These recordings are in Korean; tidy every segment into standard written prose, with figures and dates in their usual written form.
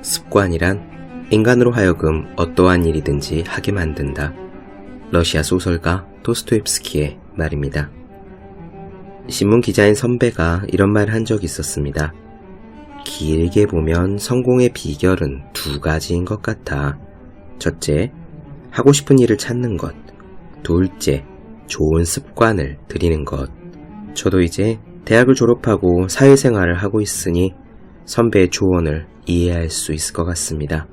습관이란 인간으로 하여금 어떠한 일이든지 하게 만든다. 러시아 소설가 도스토옙스키의 말입니다. 신문 기자인 선배가 이런 말을 한 적이 있었습니다. 길게 보면 성공의 비결은 두 가지인 것 같아. 첫째, 하고 싶은 일을 찾는 것. 둘째, 좋은 습관을 들이는 것. 저도 이제 대학을 졸업하고 사회생활을 하고 있으니 선배의 조언을 이해할 수 있을 것 같습니다.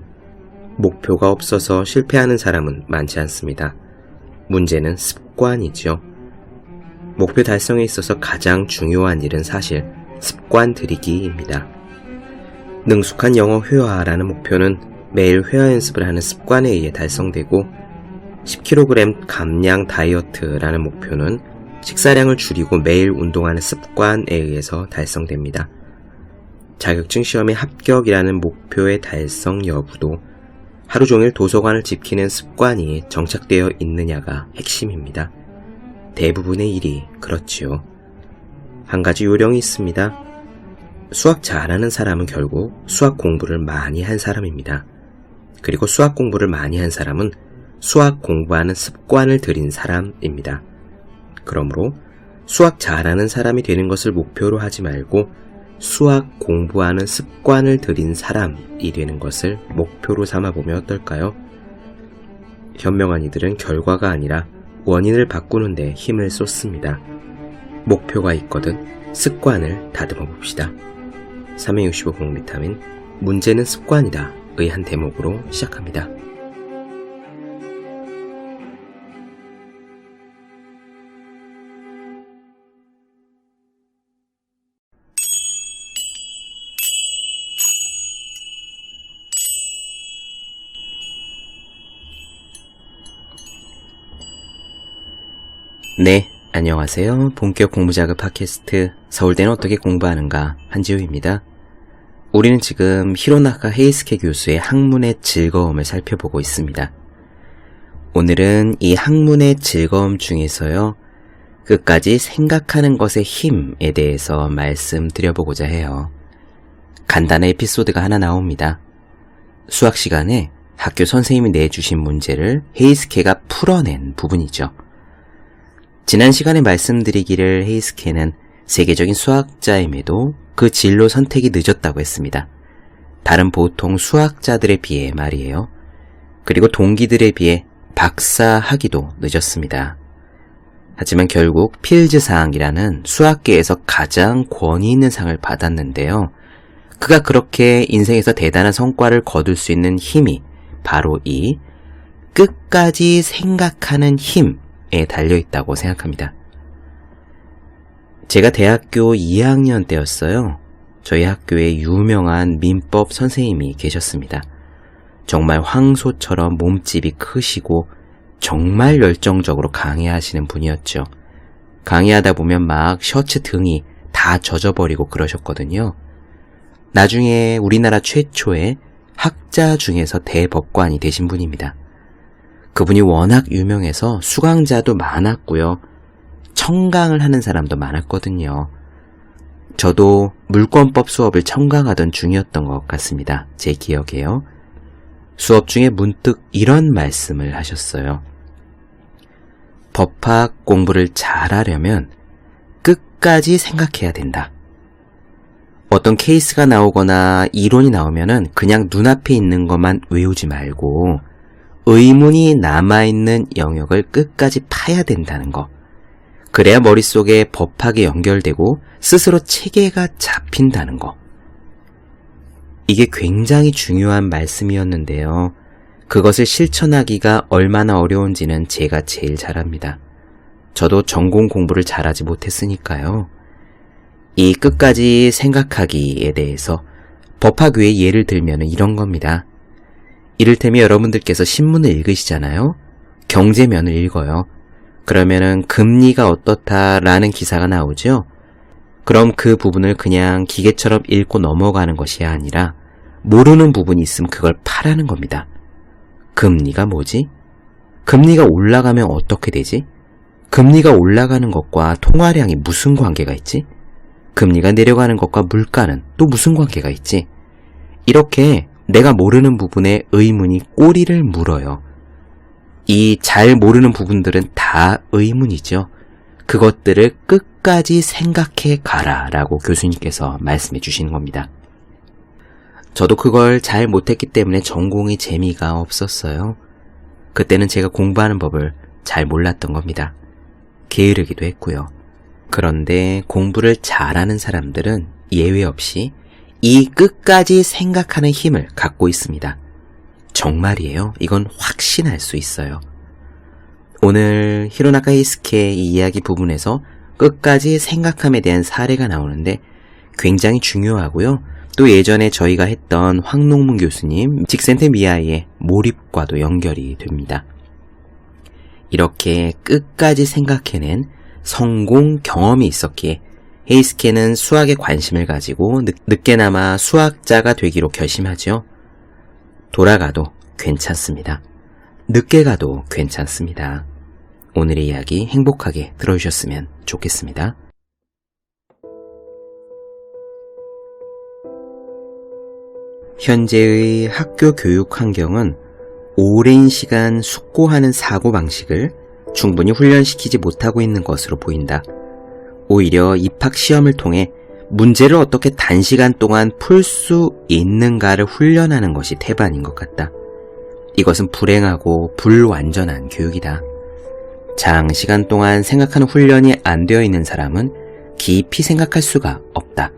목표가 없어서 실패하는 사람은 많지 않습니다. 문제는 습관이죠. 목표 달성에 있어서 가장 중요한 일은 사실 습관 들이기입니다. 능숙한 영어 회화라는 목표는 매일 회화 연습을 하는 습관에 의해 달성되고 10kg 감량 다이어트라는 목표는 식사량을 줄이고 매일 운동하는 습관에 의해서 달성됩니다. 자격증 시험의 합격이라는 목표의 달성 여부도 하루 종일 도서관을 지키는 습관이 정착되어 있느냐가 핵심입니다. 대부분의 일이 그렇지요. 한 가지 요령이 있습니다. 수학 잘하는 사람은 결국 수학 공부를 많이 한 사람입니다. 그리고 수학 공부를 많이 한 사람은 수학 공부하는 습관을 들인 사람입니다. 그러므로 수학 잘하는 사람이 되는 것을 목표로 하지 말고 수학 공부하는 습관을 들인 사람이 되는 것을 목표로 삼아보면 어떨까요? 현명한 이들은 결과가 아니라 원인을 바꾸는 데 힘을 쏟습니다. 목표가 있거든 습관을 다듬어 봅시다. 365 공비타민 문제는 습관이다 의 한 대목으로 시작합니다. 네, 안녕하세요. 본격 공부자극 팟캐스트 서울대는 어떻게 공부하는가 한지우입니다. 우리는 지금 히로나카 헤이스케 교수의 학문의 즐거움을 살펴보고 있습니다. 오늘은 이 학문의 즐거움 중에서요, 끝까지 생각하는 것의 힘에 대해서 말씀드려보고자 해요. 간단한 에피소드가 하나 나옵니다. 수학 시간에 학교 선생님이 내주신 문제를 헤이스케가 풀어낸 부분이죠. 지난 시간에 말씀드리기를 헤이스케는 세계적인 수학자임에도 그 진로 선택이 늦었다고 했습니다. 다른 보통 수학자들에 비해 말이에요. 그리고 동기들에 비해 박사학위도 늦었습니다. 하지만 결국 필즈상이라는 수학계에서 가장 권위 있는 상을 받았는데요. 그가 그렇게 인생에서 대단한 성과를 거둘 수 있는 힘이 바로 이 끝까지 생각하는 힘에 달려있다고 생각합니다. 제가 대학교 2학년 때였어요. 저희 학교에 유명한 민법 선생님이 계셨습니다. 정말 황소처럼 몸집이 크시고 정말 열정적으로 강의하시는 분이었죠. 강의하다 보면 막 셔츠 등이 다 젖어버리고 그러셨거든요. 나중에 우리나라 최초의 학자 중에서 대법관이 되신 분입니다. 그분이 워낙 유명해서 수강자도 많았고요. 청강을 하는 사람도 많았거든요. 저도 물권법 수업을 청강하던 중이었던 것 같습니다. 제 기억에요. 수업 중에 문득 이런 말씀을 하셨어요. 법학 공부를 잘하려면 끝까지 생각해야 된다. 어떤 케이스가 나오거나 이론이 나오면은 그냥 눈앞에 있는 것만 외우지 말고 의문이 남아있는 영역을 끝까지 파야 된다는 거. 그래야 머릿속에 법학이 연결되고 스스로 체계가 잡힌다는 거. 이게 굉장히 중요한 말씀이었는데요. 그것을 실천하기가 얼마나 어려운지는 제가 제일 잘 압니다. 저도 전공 공부를 잘하지 못했으니까요. 이 끝까지 생각하기에 대해서 법학 외에 예를 들면 이런 겁니다. 이를테면 여러분들께서 신문을 읽으시잖아요. 경제면을 읽어요. 그러면은 금리가 어떻다라는 기사가 나오죠. 그럼 그 부분을 그냥 기계처럼 읽고 넘어가는 것이 아니라 모르는 부분이 있으면 그걸 파라는 겁니다. 금리가 뭐지? 금리가 올라가면 어떻게 되지? 금리가 올라가는 것과 통화량이 무슨 관계가 있지? 금리가 내려가는 것과 물가는 또 무슨 관계가 있지? 이렇게 내가 모르는 부분에 의문이 꼬리를 물어요. 이 잘 모르는 부분들은 다 의문이죠. 그것들을 끝까지 생각해 가라 라고 교수님께서 말씀해 주시는 겁니다. 저도 그걸 잘 못했기 때문에 전공이 재미가 없었어요. 그때는 제가 공부하는 법을 잘 몰랐던 겁니다. 게으르기도 했고요. 그런데 공부를 잘하는 사람들은 예외 없이 이 끝까지 생각하는 힘을 갖고 있습니다. 정말이에요. 이건 확신할 수 있어요. 오늘 히로나카 헤이스케의 이 이야기 부분에서 끝까지 생각함에 대한 사례가 나오는데 굉장히 중요하고요. 또 예전에 저희가 했던 황농문 교수님 직센테 미아이의 몰입과도 연결이 됩니다. 이렇게 끝까지 생각해낸 성공 경험이 있었기에 헤이스케는 수학에 관심을 가지고 늦게나마 수학자가 되기로 결심하죠. 돌아가도 괜찮습니다. 늦게 가도 괜찮습니다. 오늘의 이야기 행복하게 들어주셨으면 좋겠습니다. 현재의 학교 교육 환경은 오랜 시간 숙고하는 사고방식을 충분히 훈련시키지 못하고 있는 것으로 보인다. 오히려 입학시험을 통해 문제를 어떻게 단시간 동안 풀 수 있는가를 훈련하는 것이 태반인 것 같다. 이것은 불행하고 불완전한 교육이다. 장시간 동안 생각하는 훈련이 안 되어 있는 사람은 깊이 생각할 수가 없다.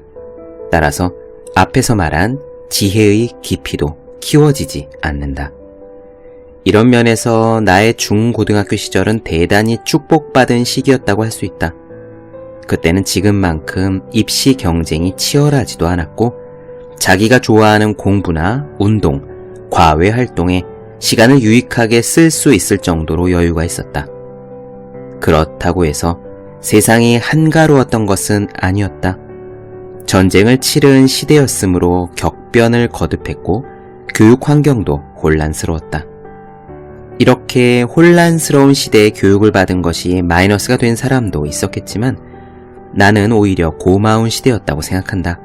따라서 앞에서 말한 지혜의 깊이도 키워지지 않는다. 이런 면에서 나의 중고등학교 시절은 대단히 축복받은 시기였다고 할 수 있다. 그때는 지금만큼 입시 경쟁이 치열하지도 않았고 자기가 좋아하는 공부나 운동, 과외 활동에 시간을 유익하게 쓸 수 있을 정도로 여유가 있었다. 그렇다고 해서 세상이 한가로웠던 것은 아니었다. 전쟁을 치른 시대였으므로 격변을 거듭했고 교육 환경도 혼란스러웠다. 이렇게 혼란스러운 시대에 교육을 받은 것이 마이너스가 된 사람도 있었겠지만 나는 오히려 고마운 시대였다고 생각한다.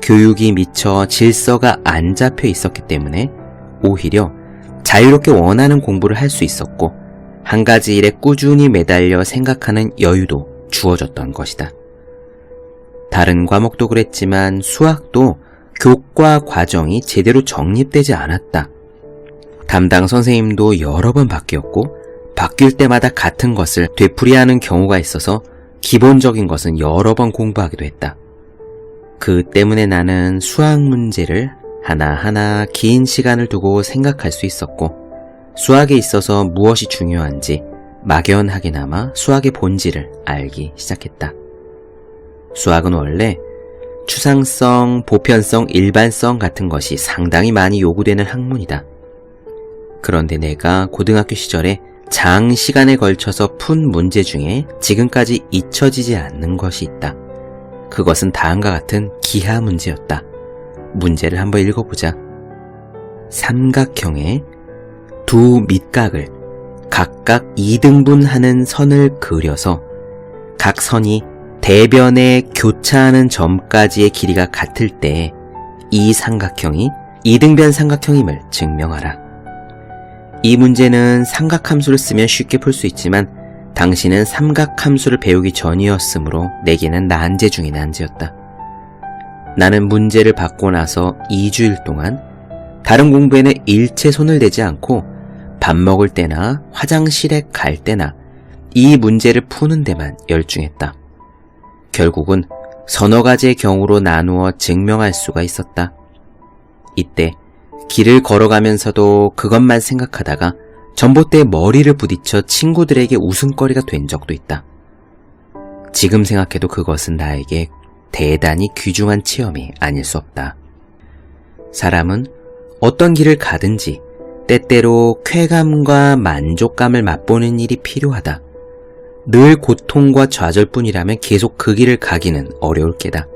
교육이 미처 질서가 안 잡혀 있었기 때문에 오히려 자유롭게 원하는 공부를 할 수 있었고 한 가지 일에 꾸준히 매달려 생각하는 여유도 주어졌던 것이다. 다른 과목도 그랬지만 수학도 교과 과정이 제대로 정립되지 않았다. 담당 선생님도 여러 번 바뀌었고 바뀔 때마다 같은 것을 되풀이하는 경우가 있어서 기본적인 것은 여러 번 공부하기도 했다. 그 때문에 나는 수학 문제를 하나하나 긴 시간을 두고 생각할 수 있었고 수학에 있어서 무엇이 중요한지 막연하게나마 수학의 본질을 알기 시작했다. 수학은 원래 추상성, 보편성, 일반성 같은 것이 상당히 많이 요구되는 학문이다. 그런데 내가 고등학교 시절에 장시간에 걸쳐서 푼 문제 중에 지금까지 잊혀지지 않는 것이 있다. 그것은 다음과 같은 기하 문제였다. 문제를 한번 읽어보자. 삼각형의 두 밑각을 각각 2등분하는 선을 그려서 각 선이 대변에 교차하는 점까지의 길이가 같을 때 이 삼각형이 이등변 삼각형임을 증명하라. 이 문제는 삼각함수를 쓰면 쉽게 풀 수 있지만 당시는 삼각함수를 배우기 전이었으므로 내게는 난제 중의 난제였다. 나는 문제를 받고 나서 2주일 동안 다른 공부에는 일체 손을 대지 않고 밥 먹을 때나 화장실에 갈 때나 이 문제를 푸는 데만 열중했다. 결국은 서너 가지의 경우로 나누어 증명할 수가 있었다. 이때 길을 걸어가면서도 그것만 생각하다가 전봇대에 머리를 부딪혀 친구들에게 웃음거리가 된 적도 있다. 지금 생각해도 그것은 나에게 대단히 귀중한 체험이 아닐 수 없다. 사람은 어떤 길을 가든지 때때로 쾌감과 만족감을 맛보는 일이 필요하다. 늘 고통과 좌절뿐이라면 계속 그 길을 가기는 어려울 게다.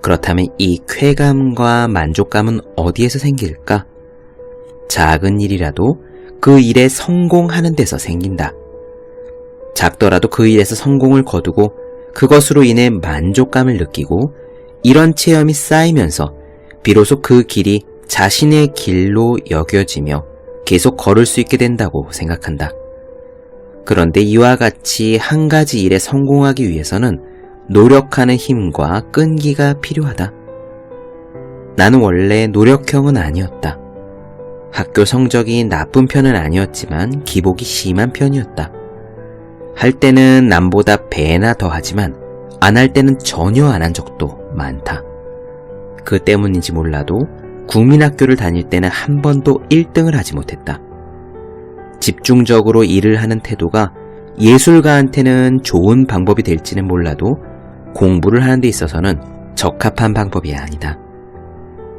그렇다면 이 쾌감과 만족감은 어디에서 생길까? 작은 일이라도 그 일에 성공하는 데서 생긴다. 작더라도 그 일에서 성공을 거두고 그것으로 인해 만족감을 느끼고 이런 체험이 쌓이면서 비로소 그 길이 자신의 길로 여겨지며 계속 걸을 수 있게 된다고 생각한다. 그런데 이와 같이 한 가지 일에 성공하기 위해서는 노력하는 힘과 끈기가 필요하다. 나는 원래 노력형은 아니었다. 학교 성적이 나쁜 편은 아니었지만 기복이 심한 편이었다. 할 때는 남보다 배나 더 하지만 안 할 때는 전혀 안 한 적도 많다. 그 때문인지 몰라도 국민학교를 다닐 때는 한 번도 1등을 하지 못했다. 집중적으로 일을 하는 태도가 예술가한테는 좋은 방법이 될지는 몰라도 공부를 하는 데 있어서는 적합한 방법이 아니다.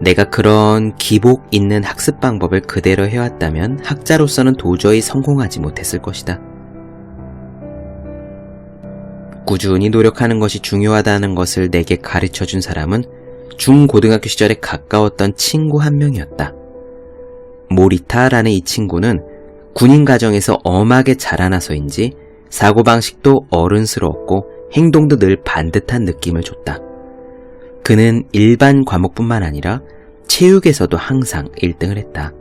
내가 그런 기복 있는 학습 방법을 그대로 해왔다면 학자로서는 도저히 성공하지 못했을 것이다. 꾸준히 노력하는 것이 중요하다는 것을 내게 가르쳐준 사람은 중고등학교 시절에 가까웠던 친구 한 명이었다. 모리타라는 이 친구는 군인 가정에서 엄하게 자라나서인지 사고방식도 어른스러웠고 행동도 늘 반듯한 느낌을 줬다. 그는 일반 과목뿐만 아니라 체육에서도 항상 1등을 했다.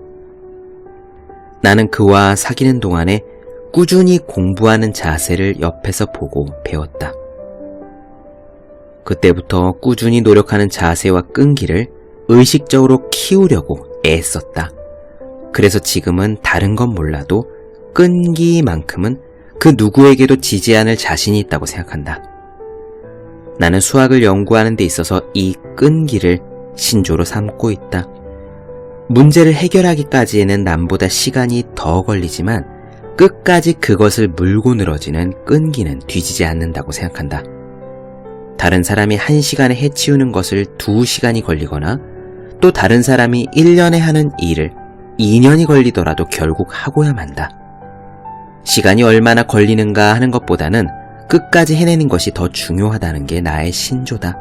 나는 그와 사귀는 동안에 꾸준히 공부하는 자세를 옆에서 보고 배웠다. 그때부터 꾸준히 노력하는 자세와 끈기를 의식적으로 키우려고 애썼다. 그래서 지금은 다른 건 몰라도 끈기만큼은 그 누구에게도 지지 않을 자신이 있다고 생각한다. 나는 수학을 연구하는 데 있어서 이 끈기를 신조로 삼고 있다. 문제를 해결하기까지에는 남보다 시간이 더 걸리지만 끝까지 그것을 물고 늘어지는 끈기는 뒤지지 않는다고 생각한다. 다른 사람이 1시간에 해치우는 것을 2시간이 걸리거나 또 다른 사람이 1년에 하는 일을 2년이 걸리더라도 결국 하고야 만다. 시간이 얼마나 걸리는가 하는 것보다는 끝까지 해내는 것이 더 중요하다는 게 나의 신조다.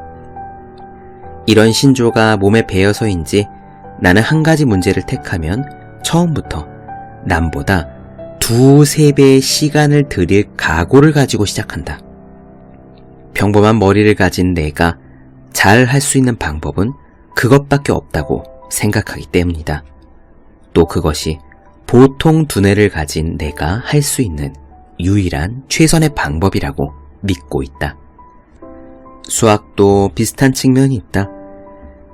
이런 신조가 몸에 배어서인지 나는 한 가지 문제를 택하면 처음부터 남보다 2-3배의 시간을 들일 각오를 가지고 시작한다. 평범한 머리를 가진 내가 잘 할 수 있는 방법은 그것밖에 없다고 생각하기 때문이다. 또 그것이 보통 두뇌를 가진 내가 할 수 있는 유일한 최선의 방법이라고 믿고 있다. 수학도 비슷한 측면이 있다.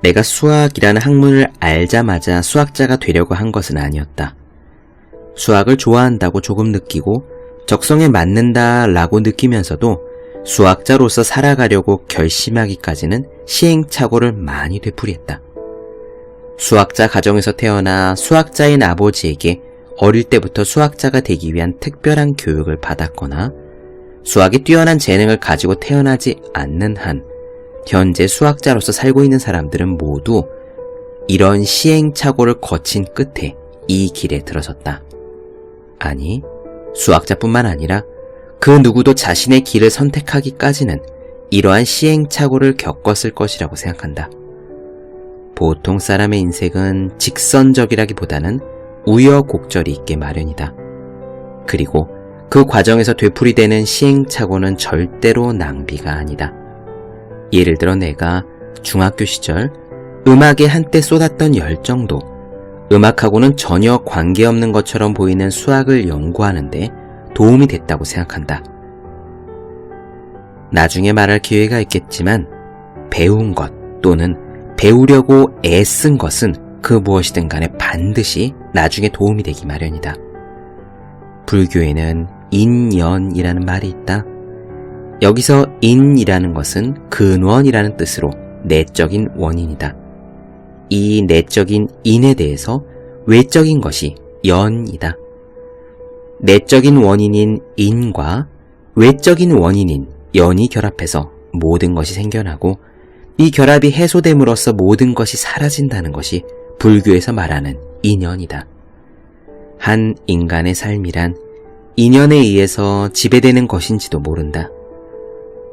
내가 수학이라는 학문을 알자마자 수학자가 되려고 한 것은 아니었다. 수학을 좋아한다고 조금 느끼고 적성에 맞는다라고 느끼면서도 수학자로서 살아가려고 결심하기까지는 시행착오를 많이 되풀이했다. 수학자 가정에서 태어나 수학자인 아버지에게 어릴 때부터 수학자가 되기 위한 특별한 교육을 받았거나 수학에 뛰어난 재능을 가지고 태어나지 않는 한 현재 수학자로서 살고 있는 사람들은 모두 이런 시행착오를 거친 끝에 이 길에 들어섰다. 아니, 수학자뿐만 아니라 그 누구도 자신의 길을 선택하기까지는 이러한 시행착오를 겪었을 것이라고 생각한다. 보통 사람의 인생은 직선적이라기보다는 우여곡절이 있게 마련이다. 그리고 그 과정에서 되풀이되는 시행착오는 절대로 낭비가 아니다. 예를 들어 내가 중학교 시절 음악에 한때 쏟았던 열정도 음악하고는 전혀 관계없는 것처럼 보이는 수학을 연구하는데 도움이 됐다고 생각한다. 나중에 말할 기회가 있겠지만 배운 것 또는 배우려고 애쓴 것은 그 무엇이든 간에 반드시 나중에 도움이 되기 마련이다. 불교에는 인연이라는 말이 있다. 여기서 인이라는 것은 근원이라는 뜻으로 내적인 원인이다. 이 내적인 인에 대해서 외적인 것이 연이다. 내적인 원인인 인과 외적인 원인인 연이 결합해서 모든 것이 생겨나고 이 결합이 해소됨으로써 모든 것이 사라진다는 것이 불교에서 말하는 인연이다. 한 인간의 삶이란 인연에 의해서 지배되는 것인지도 모른다.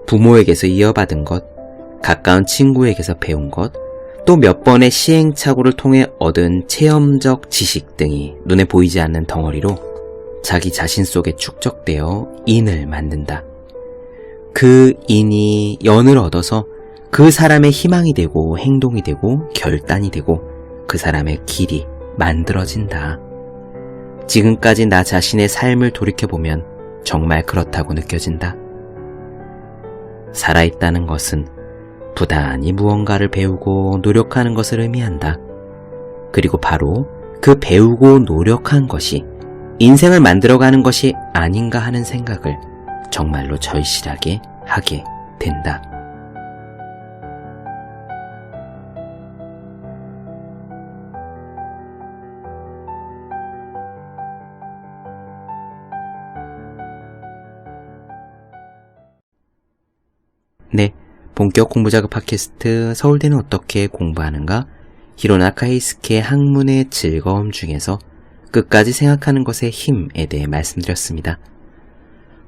부모에게서 이어받은 것, 가까운 친구에게서 배운 것, 또 몇 번의 시행착오를 통해 얻은 체험적 지식 등이 눈에 보이지 않는 덩어리로 자기 자신 속에 축적되어 인을 만든다. 그 인이 연을 얻어서 그 사람의 희망이 되고 행동이 되고 결단이 되고 그 사람의 길이 만들어진다. 지금까지 나 자신의 삶을 돌이켜보면 정말 그렇다고 느껴진다. 살아있다는 것은 부단히 무언가를 배우고 노력하는 것을 의미한다. 그리고 바로 그 배우고 노력한 것이 인생을 만들어가는 것이 아닌가 하는 생각을 정말로 절실하게 하게 된다. 네, 본격 공부작업 팟캐스트 서울대는 어떻게 공부하는가? 히로나 카이스케의 학문의 즐거움 중에서 끝까지 생각하는 것의 힘에 대해 말씀드렸습니다.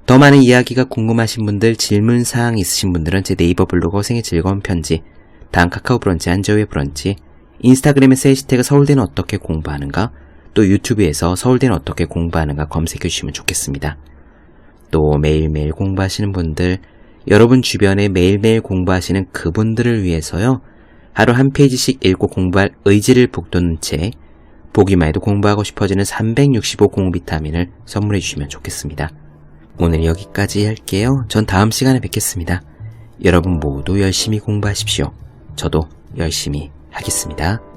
더 많은 이야기가 궁금하신 분들, 질문사항 있으신 분들은 제 네이버 블로그 생의 즐거운 편지, 다음 카카오 브런치, 안저우의 브런치, 인스타그램에서 해시태그 서울대는 어떻게 공부하는가, 또 유튜브에서 서울대는 어떻게 공부하는가 검색해 주시면 좋겠습니다. 또 매일매일 공부하시는 분들, 여러분 주변에 매일매일 공부하시는 그분들을 위해서요, 하루 한 페이지씩 읽고 공부할 의지를 북돋는 책, 보기만 해도 공부하고 싶어지는 365 공부 비타민을 선물해 주시면 좋겠습니다. 오늘 여기까지 할게요. 전 다음 시간에 뵙겠습니다. 여러분 모두 열심히 공부하십시오. 저도 열심히 하겠습니다.